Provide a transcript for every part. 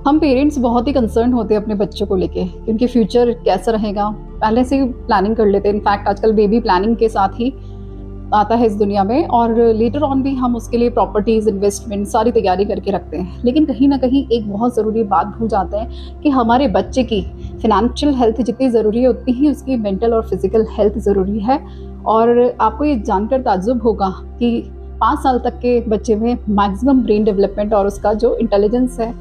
हम पेरेंट्स बहुत ही कंसर्न होते हैं अपने बच्चों को लेके कि उनके फ्यूचर कैसा रहेगा, पहले से ही प्लानिंग कर लेते हैं। इनफैक्ट आजकल बेबी प्लानिंग के साथ ही आता है इस दुनिया में, और लेटर ऑन भी हम उसके लिए प्रॉपर्टीज़, इन्वेस्टमेंट सारी तैयारी करके रखते हैं। लेकिन कहीं ना कहीं एक बहुत ज़रूरी बात भूल जाते हैं कि हमारे बच्चे की फिनेंशियल हेल्थ जितनी ज़रूरी है उतनी ही उसकी मेंटल और फिजिकल हेल्थ ज़रूरी है। और आपको ये जानकर ताज्जुब होगा कि 5 साल तक के बच्चे में मैक्सिमम ब्रेन डेवलपमेंट और उसका जो इंटेलिजेंस है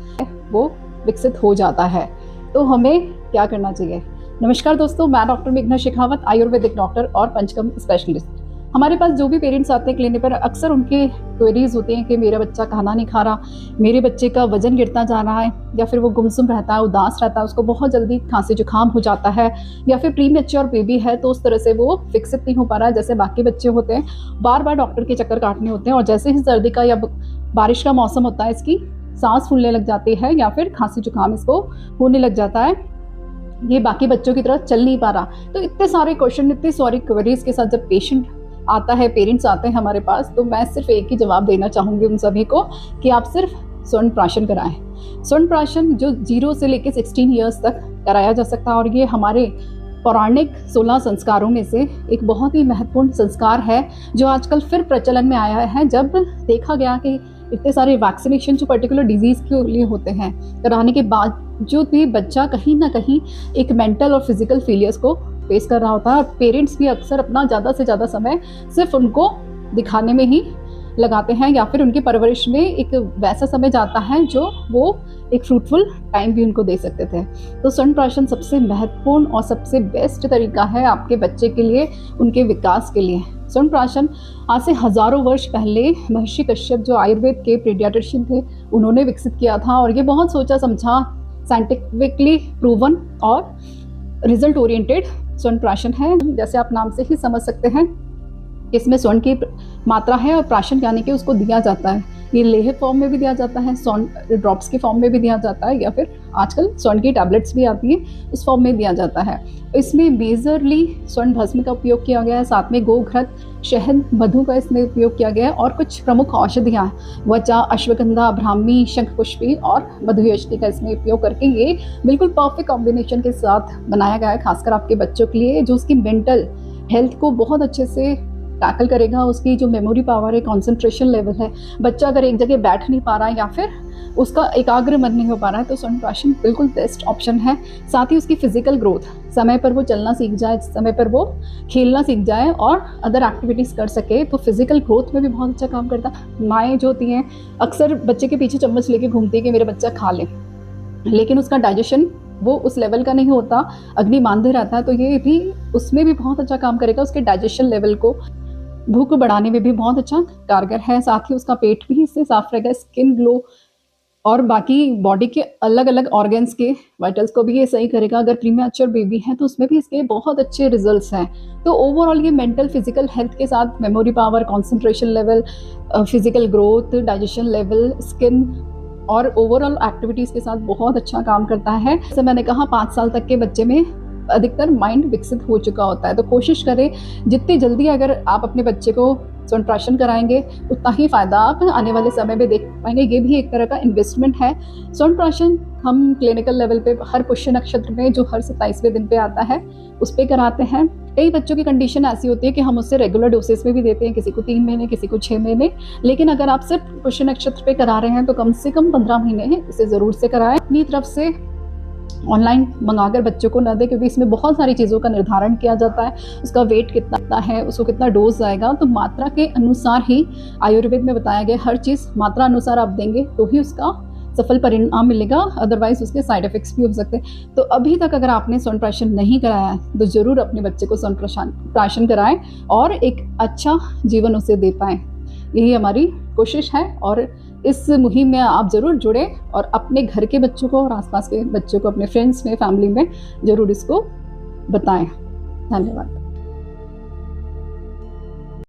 वो विकसित हो जाता है। तो हमें क्या करना चाहिए? नमस्कार दोस्तों, मैं डॉक्टर मेघना शेखावत, आयुर्वेदिक डॉक्टर और पंचकर्म स्पेशलिस्ट। हमारे पास जो भी पेरेंट्स आते हैं क्लिनिक पर, अक्सर उनके क्वेरीज होते हैं कि मेरा बच्चा खाना नहीं खा रहा, मेरे बच्चे का वजन गिरता जा रहा है, या फिर वो गुमसुम रहता है, उदास रहता है, उसको बहुत जल्दी खांसी जुकाम हो जाता है, या फिर प्री मैच्योर बेबी है तो उस तरह से वो विकसित नहीं हो पा रहा है जैसे बाकी बच्चे होते हैं। बार बार डॉक्टर के चक्कर काटने होते हैं, और जैसे ही सर्दी का या बारिश का मौसम होता है इसकी सांस फूलने लग जाती है, या फिर खांसी जुकाम इसको होने लग जाता है, ये बाकी बच्चों की तरह चल नहीं पा रहा। तो इतने सारे क्वेश्चन, इतनी सारी क्वेरीज के साथ जब पेशेंट आता है, पेरेंट्स आते हैं हमारे पास, तो मैं सिर्फ एक ही जवाब देना चाहूँगी उन सभी को कि आप सिर्फ स्वर्ण प्राशन कराएं। स्वर्ण प्राशन जो 0 से लेकर 16 ईयर्स तक कराया जा सकता है, और ये हमारे पौराणिक 16 संस्कारों में से एक बहुत ही महत्वपूर्ण संस्कार है जो आजकल फिर प्रचलन में आया है, जब देखा गया कि इतने सारे वैक्सीनेशन जो पर्टिकुलर डिजीज़ के लिए होते हैं कराने के बाद जो भी बच्चा कहीं ना कहीं एक मेंटल और फिजिकल फेलियर्स को फेस कर रहा होता है, और पेरेंट्स भी अक्सर अपना ज़्यादा से ज़्यादा समय सिर्फ उनको दिखाने में ही लगाते हैं, या फिर उनकी परवरिश में एक वैसा समय जाता है जो वो एक फ्रूटफुल टाइम भी उनको दे सकते थे। तो स्वर्ण प्राशन सबसे महत्वपूर्ण और सबसे बेस्ट तरीका है आपके बच्चे के लिए, उनके विकास के लिए। स्वर्ण प्राशन आज से हज़ारों वर्ष पहले महर्षि कश्यप जो आयुर्वेद के पीडियाट्रिशियन थे उन्होंने विकसित किया था, और ये बहुत सोचा समझा, साइंटिफिकली प्रूवन और रिजल्ट ओरिएंटेड स्वर्ण प्राशन है। जैसे आप नाम से ही समझ सकते हैं इसमें स्वर्ण की मात्रा है, और प्राशन यानी कि उसको दिया जाता है। ये लेह फॉर्म में भी दिया जाता है, स्वर्ण ड्रॉप्स के फॉर्म में भी दिया जाता है, या फिर आजकल स्वर्ण की टैबलेट्स भी आती हैं उस फॉर्म में दिया जाता है। इसमें मेजरली स्वर्ण भस्म का उपयोग किया गया है, साथ में गोघृत, शहद, मधु का इसमें उपयोग किया गया है, और कुछ प्रमुख औषधियाँ वचा, अश्वगंधा, ब्राह्मी, शंखपुष्पी और मधुयष्टि का इसमें उपयोग करके ये बिल्कुल परफेक्ट कॉम्बिनेशन के साथ बनाया गया है, खासकर आपके बच्चों के लिए, जो उसकी मेंटल हेल्थ को बहुत अच्छे से टैकल करेगा। उसकी जो मेमोरी पावर है, कंसंट्रेशन लेवल है, बच्चा अगर एक जगह बैठ नहीं पा रहा है या फिर उसका एकाग्र मन नहीं हो पा रहा है, तो स्वर्ण प्राशन बिल्कुल बेस्ट ऑप्शन है। साथ ही उसकी फिजिकल ग्रोथ, समय पर वो चलना सीख जाए, समय पर वो खेलना सीख जाए और अदर एक्टिविटीज़ कर सके, तो फिजिकल ग्रोथ में भी बहुत अच्छा काम करता है। माएँ जो होती हैं अक्सर बच्चे के पीछे चम्मच लेके घूमती है कि मेरा बच्चा खा ले, लेकिन उसका डाइजेशन वो उस लेवल का नहीं होता, अग्नि मांदे रहता है, तो ये भी उसमें भी बहुत अच्छा काम करेगा। उसके डाइजेशन लेवल को, भूख को बढ़ाने में भी बहुत अच्छा कारगर है। साथ ही उसका पेट भी इससे साफ रहेगा, स्किन ग्लो और बाकी बॉडी के अलग अलग ऑर्गन्स के वाइटल्स को भी ये सही करेगा। अगर प्रीमैच्योर बेबी है तो उसमें भी इसके बहुत अच्छे रिजल्ट्स हैं। तो ओवरऑल ये मेंटल फिजिकल हेल्थ के साथ memory power, concentration level, physical growth, digestion level, skin और ओवरऑल एक्टिविटीज़ के साथ बहुत अच्छा काम करता है। जैसे मैंने कहा 5 साल तक के बच्चे में अधिकतर माइंड विकसित हो चुका होता है, तो कोशिश करें जितनी जल्दी अगर आप अपने बच्चे को स्वर्ण प्राशन कराएंगे उतना ही फ़ायदा आप आने वाले समय में देख पाएंगे। ये भी एक तरह का इन्वेस्टमेंट है। स्वर्ण प्राशन हम क्लिनिकल लेवल पे हर पुष्य नक्षत्र में जो हर 27वें दिन पे आता है उस पर कराते हैं। कई बच्चों की कंडीशन ऐसी होती है कि हम उससे रेगुलर डोसेस में भी देते हैं, किसी को 3 महीने, किसी को 6 महीने, लेकिन अगर आप सिर्फ पुष्य नक्षत्र पे करा रहे हैं तो कम से कम 15 महीने इसे ज़रूर से कराएं। अपनी तरफ से ऑनलाइन मंगाकर बच्चों को न दें, क्योंकि इसमें बहुत सारी चीज़ों का निर्धारण किया जाता है। उसका वेट कितना है, उसको कितना डोज आएगा, तो मात्रा के अनुसार ही आयुर्वेद में बताया गया, हर चीज़ मात्रा अनुसार आप देंगे तो ही उसका सफल परिणाम मिलेगा, अदरवाइज उसके साइड इफेक्ट्स भी हो सकते हैं। तो अभी तक अगर आपने स्वर्ण प्राशन नहीं कराया है तो ज़रूर अपने बच्चे को स्वर्ण प्राशन कराएं और एक अच्छा जीवन उसे दे पाएँ। यही हमारी कोशिश है, और इस मुहिम में आप ज़रूर जुड़ें और अपने घर के बच्चों को और आसपास के बच्चों को, अपने फ्रेंड्स में, फैमिली में ज़रूर इसको बताएं। धन्यवाद।